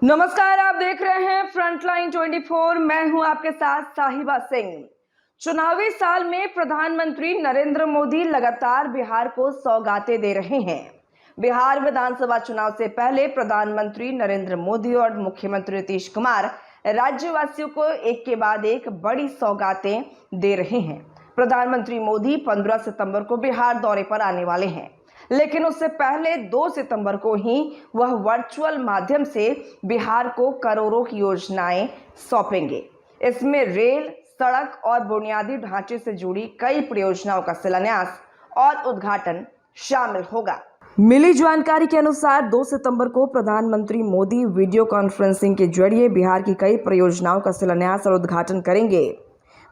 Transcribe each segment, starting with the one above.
नमस्कार, आप देख रहे हैं फ्रंटलाइन 24। मैं हूं आपके साथ साहिबा सिंह। चुनावी साल में प्रधानमंत्री नरेंद्र मोदी लगातार बिहार को सौगातें दे रहे हैं। बिहार विधानसभा चुनाव से पहले प्रधानमंत्री नरेंद्र मोदी और मुख्यमंत्री नीतीश कुमार राज्यवासियों को एक के बाद एक बड़ी सौगातें दे रहे हैं। प्रधानमंत्री मोदी 15 सितंबर को बिहार दौरे पर आने वाले हैं, लेकिन उससे पहले 2 सितंबर को ही वह वर्चुअल माध्यम से बिहार को करोड़ों की योजनाएं सौंपेंगे। इसमें रेल, सड़क और बुनियादी ढांचे से जुड़ी कई परियोजनाओं का शिलान्यास और उद्घाटन शामिल होगा। मिली जानकारी के अनुसार 2 सितंबर को प्रधानमंत्री मोदी वीडियो कॉन्फ्रेंसिंग के जरिए बिहार की कई परियोजनाओं का शिलान्यास और उद्घाटन करेंगे।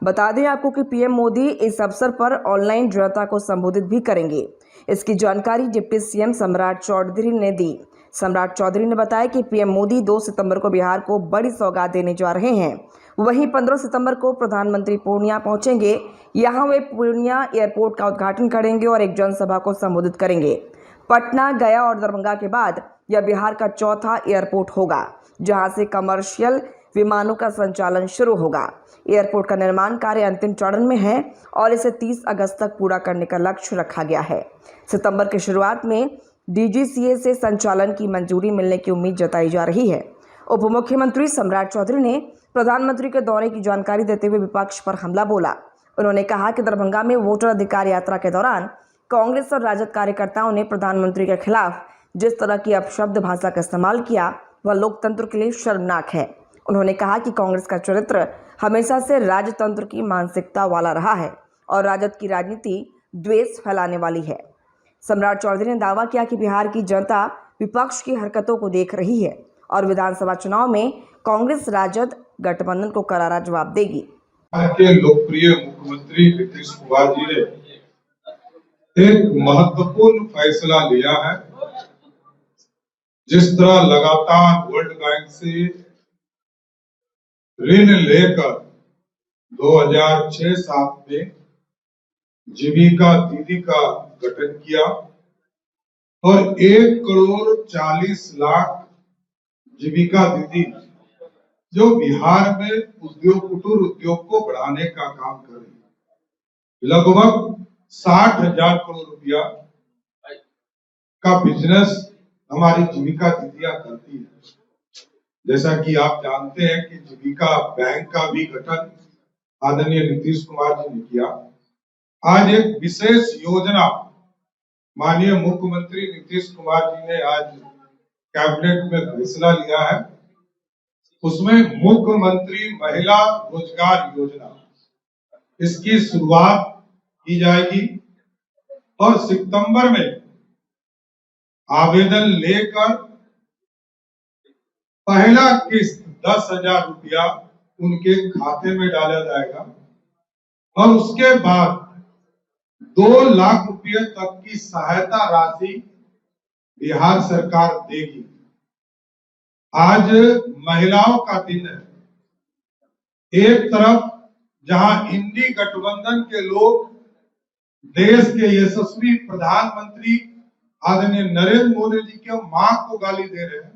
बता दें आपको कि पीएम मोदी इस अवसर पर ऑनलाइन जनता को संबोधित भी करेंगे। इसकी जानकारी डिप्टी सीएम सम्राट चौधरी ने दी। सम्राट चौधरी ने बताया कि पीएम मोदी 2 सितंबर को बिहार को बड़ी सौगात देने जा रहे हैं। वहीं 15 सितंबर को प्रधानमंत्री पूर्णिया पहुंचेंगे। यहां वे पूर्णिया एयरपोर्ट का उद्घाटन करेंगे और एक जनसभा को संबोधित करेंगे। पटना, गया और दरभंगा के बाद यह बिहार का चौथा एयरपोर्ट होगा, जहां से कमर्शियल विमानों का संचालन शुरू होगा। एयरपोर्ट का निर्माण कार्य अंतिम चरण में है और इसे 30 अगस्त तक पूरा करने का लक्ष्य रखा गया है। सितंबर की शुरुआत में डीजीसीए से संचालन की मंजूरी मिलने की उम्मीद जताई जा रही है। उप मुख्यमंत्री सम्राट चौधरी ने प्रधानमंत्री के दौरे की जानकारी देते हुए विपक्ष पर हमला बोला। उन्होंने कहा कि दरभंगा में वोटर अधिकार यात्रा के दौरान कांग्रेस और राजद कार्यकर्ताओं ने प्रधानमंत्री के खिलाफ जिस तरह की अपशब्द भाषा का इस्तेमाल किया, वह लोकतंत्र के लिए शर्मनाक है। उन्होंने कहा कि कांग्रेस का चरित्र हमेशा से राजतंत्र की मानसिकता वाला रहा है और राजद की राजनीति द्वेष फैलाने वाली है। सम्राट चौधरी ने दावा किया कि बिहार की जनता विपक्ष की हरकतों को देख रही है और विधानसभा चुनाव में कांग्रेस राजद गठबंधन को करारा जवाब देगी। के लोकप्रिय मुख्यमंत्री नीतीश कुमार जी ने एक महत्वपूर्ण फैसला लिया है। जिस तरह लगातार वर्ल्ड बैंक से ऋण लेकर 2006-7 में जीविका दीदी का गठन किया और 1,40,00,000 जीविका दीदी जो बिहार में कुटीर उद्योग को बढ़ाने का काम कर रही है। लगभग 60,000 करोड़ रुपया का बिजनेस हमारी जीविका दीदियां करती है। जैसा कि आप जानते हैं कि जीविका बैंक का भी गठन आदरणीय नीतीश कुमार जी ने किया। आज एक विशेष योजना माननीय मुख्यमंत्री नीतीश कुमार जी ने आज कैबिनेट में फैसला लिया है। उसमें मुख्यमंत्री महिला रोजगार योजना, इसकी शुरुआत की जाएगी और सितंबर में आवेदन लेकर पहला किस्त 10,000 रुपया उनके खाते में डाला जाएगा और उसके बाद 2 लाख रुपये तक की सहायता राशि बिहार सरकार देगी। आज महिलाओं का दिन है। एक तरफ जहां इंडी गठबंधन के लोग देश के यशस्वी प्रधानमंत्री आदरणीय नरेंद्र मोदी जी के मां को गाली दे रहे हैं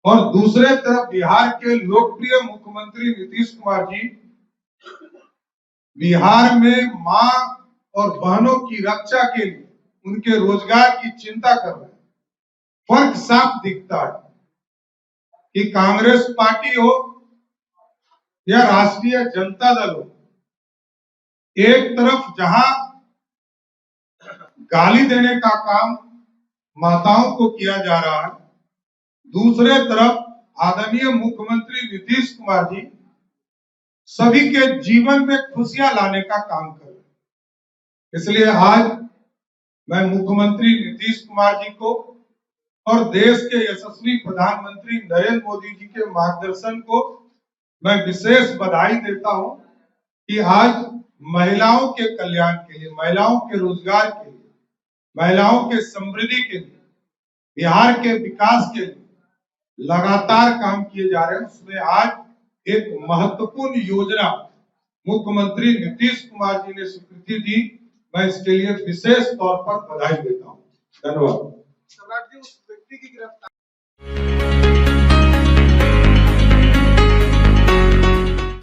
और दूसरे तरफ बिहार के लोकप्रिय मुख्यमंत्री नीतीश कुमार जी बिहार में मां और बहनों की रक्षा के लिए उनके रोजगार की चिंता कर रहे हैं। फर्क साफ दिखता है कि कांग्रेस पार्टी हो या राष्ट्रीय जनता दल हो, एक तरफ जहां गाली देने का काम माताओं को किया जा रहा है, दूसरे तरफ आदरणीय मुख्यमंत्री नीतीश कुमार जी सभी के जीवन में खुशियां लाने का काम कर रहे हैं। इसलिए आज मैं मुख्यमंत्री नीतीश कुमार जी को और देश के यशस्वी प्रधानमंत्री नरेंद्र मोदी जी के मार्गदर्शन को मैं विशेष बधाई देता हूं कि आज महिलाओं के कल्याण के लिए, महिलाओं के रोजगार के लिए, महिलाओं के समृद्धि के लिए, बिहार के विकास के लिए लगातार काम किए जा रहे हैं। उसमें आज एक महत्वपूर्ण योजना मुख्यमंत्री नीतीश कुमार जी ने स्वीकृति दी। मैं इसके लिए विशेष तौर पर बधाई देता हूं। धन्यवाद। सम्राट जी, उस व्यक्ति की गिरफ्तारी